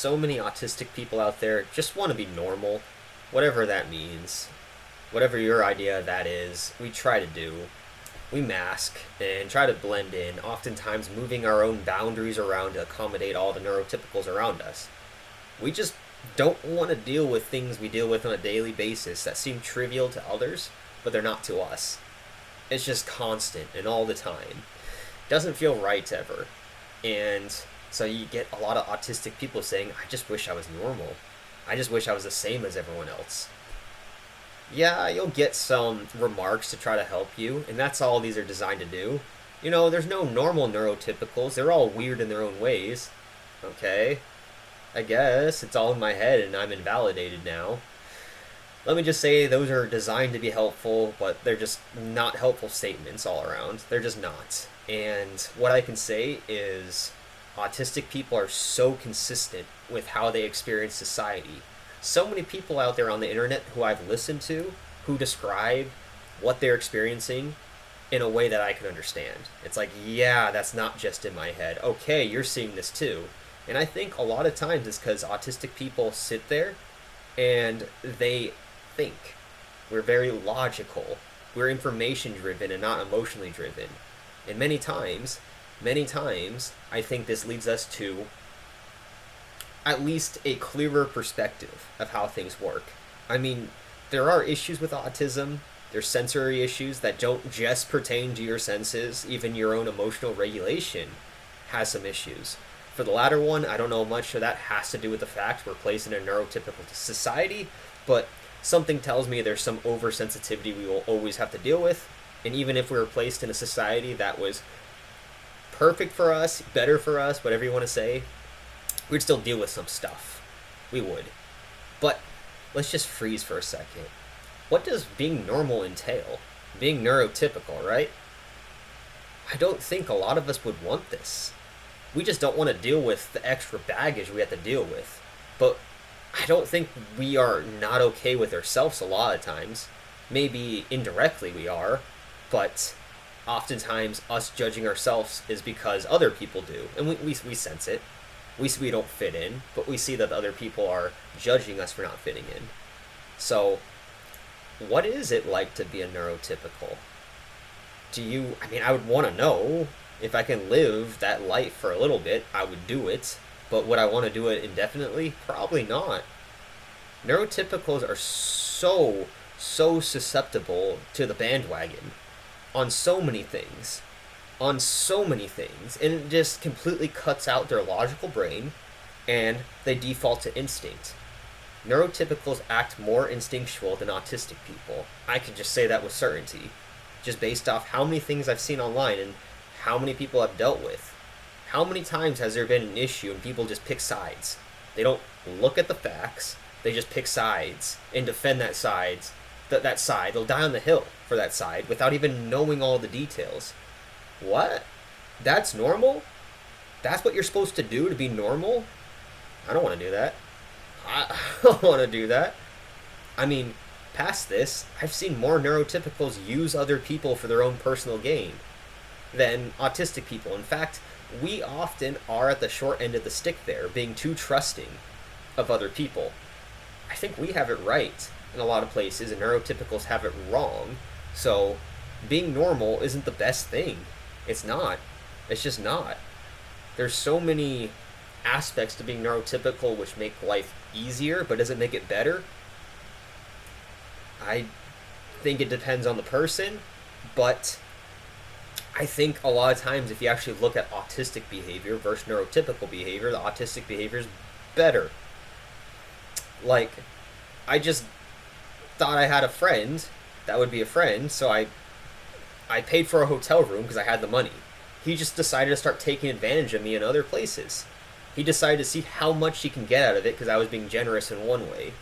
so many autistic people out there just want to be normal, whatever that means. Whatever your idea of that is, we try to do. We mask and try to blend in, oftentimes moving our own boundaries around to accommodate all the neurotypicals around us. We just don't want to deal with things we deal with on a daily basis that seem trivial to others, but they're not to us. It's just constant and all the time. Doesn't feel right ever. And so you get a lot of autistic people saying, I just wish I was normal. I just wish I was the same as everyone else. Yeah, you'll get some remarks to try to help you, and that's all these are designed to do. There's no normal neurotypicals. They're all weird in their own ways. Okay, I guess it's all in my head and I'm invalidated now. Let me just say those are designed to be helpful, but they're just not helpful statements all around. They're just not. And what I can say is autistic people are so consistent with how they experience society. So many people out there on the internet who I've listened to who describe what they're experiencing in a way that I can understand. It's like, yeah, that's not just in my head. Okay, you're seeing this too. And I think a lot of times it's because autistic people sit there and they think. We're very logical. We're information driven and not emotionally driven. And many times, I think this leads us to at least a clearer perspective of how things work. I mean, there are issues with autism. There's sensory issues that don't just pertain to your senses. Even your own emotional regulation has some issues. For the latter one, I don't know much, so that has to do with the fact we're placed in a neurotypical society, but something tells me there's some oversensitivity we will always have to deal with. And even if we were placed in a society that was perfect for us, better for us, whatever you want to say, we'd still deal with some stuff. We would. But let's just freeze for a second. What does being normal entail? Being neurotypical, right? I don't think a lot of us would want this. We just don't want to deal with the extra baggage we have to deal with. But I don't think we are not okay with ourselves a lot of times. Maybe indirectly we are, but oftentimes us judging ourselves is because other people do. And we sense it. We don't fit in, but we see that other people are judging us for not fitting in. So, what is it like to be a neurotypical? I would want to know. If I can live that life for a little bit, I would do it. But would I want to do it indefinitely? Probably not. Neurotypicals are so susceptible to the bandwagon on so many things. And it just completely cuts out their logical brain, and they default to instinct. Neurotypicals act more instinctual than autistic people. I can just say that with certainty, just based off how many things I've seen online and how many people I've dealt with. How many times has there been an issue and people just pick sides? They don't look at the facts, they just pick sides and defend that side. They'll die on the hill for that side without even knowing all the details. What? That's normal? That's what you're supposed to do to be normal? I don't want to do that. I don't want to do that. I mean, past this, I've seen more neurotypicals use other people for their own personal gain than autistic people. In fact, we often are at the short end of the stick there, being too trusting of other people. I think we have it right in a lot of places, and neurotypicals have it wrong. So, being normal isn't the best thing. It's not. It's just not. There's so many aspects to being neurotypical which make life easier, but does it make it better? I think it depends on the person, but I think a lot of times if you actually look at autistic behavior versus neurotypical behavior, the autistic behavior is better. Like, I just thought I had a friend that would be a friend, so I paid for a hotel room because I had the money. He just decided to start taking advantage of me in other places. He decided to see how much he can get out of it because I was being generous in one way.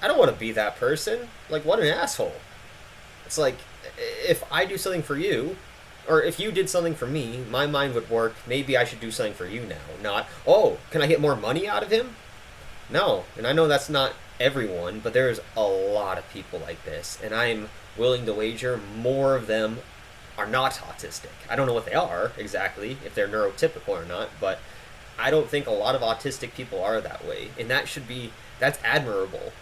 I don't want to be that person. Like, what an asshole. It's like, if I do something for you, or if you did something for me, my mind would work, maybe I should do something for you now. Not, oh, can I get more money out of him? No. And I know that's not everyone, but there's a lot of people like this. And I'm willing to wager more of them are not autistic. I don't know what they are exactly, if they're neurotypical or not, but I don't think a lot of autistic people are that way, and that's admirable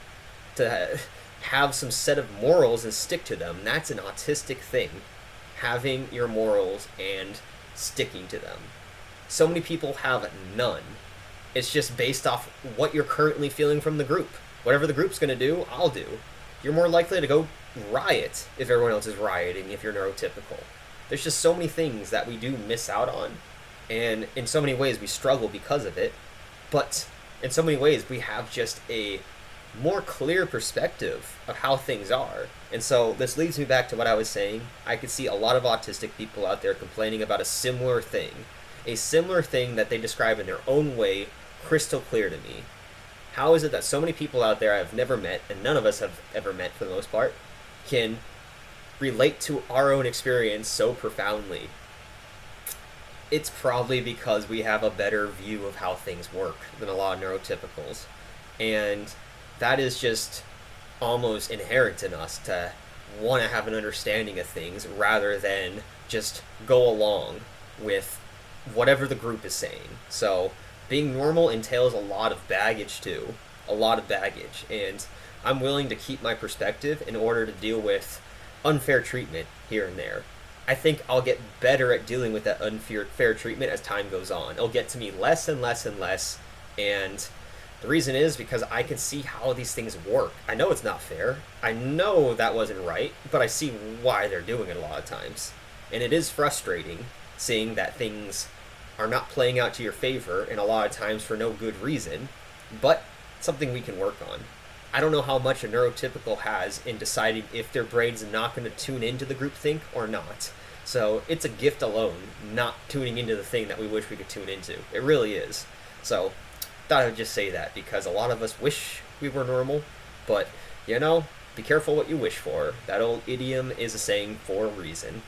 to have some set of morals and stick to them. That's an autistic thing, having your morals and sticking to them. So many people have none. It's just based off what you're currently feeling from the group. Whatever the group's going to do, I'll do. You're more likely to go riot if everyone else is rioting if you're neurotypical. There's just so many things that we do miss out on, and in so many ways we struggle because of it, but in so many ways we have just a more clear perspective of how things are. And so this leads me back to what I was saying. I could see a lot of autistic people out there complaining about a similar thing that they describe in their own way, crystal clear to me. How is it that so many people out there I've never met, and none of us have ever met for the most part, can relate to our own experience so profoundly? It's probably because we have a better view of how things work than a lot of neurotypicals. And that is just almost inherent in us to want to have an understanding of things rather than just go along with whatever the group is saying. So being normal entails a lot of baggage too, a lot of baggage, and I'm willing to keep my perspective in order to deal with unfair treatment here and there. I think I'll get better at dealing with that unfair treatment as time goes on. It'll get to me less and less and less, and the reason is because I can see how these things work. I know it's not fair. I know that wasn't right, but I see why they're doing it a lot of times. And it is frustrating seeing that things are not playing out to your favor, and a lot of times for no good reason, but something we can work on. I don't know how much a neurotypical has in deciding if their brain's not going to tune into the groupthink or not. So it's a gift alone, not tuning into the thing that we wish we could tune into. It really is. So thought I would just say that because a lot of us wish we were normal, but be careful what you wish for. That old idiom is a saying for a reason.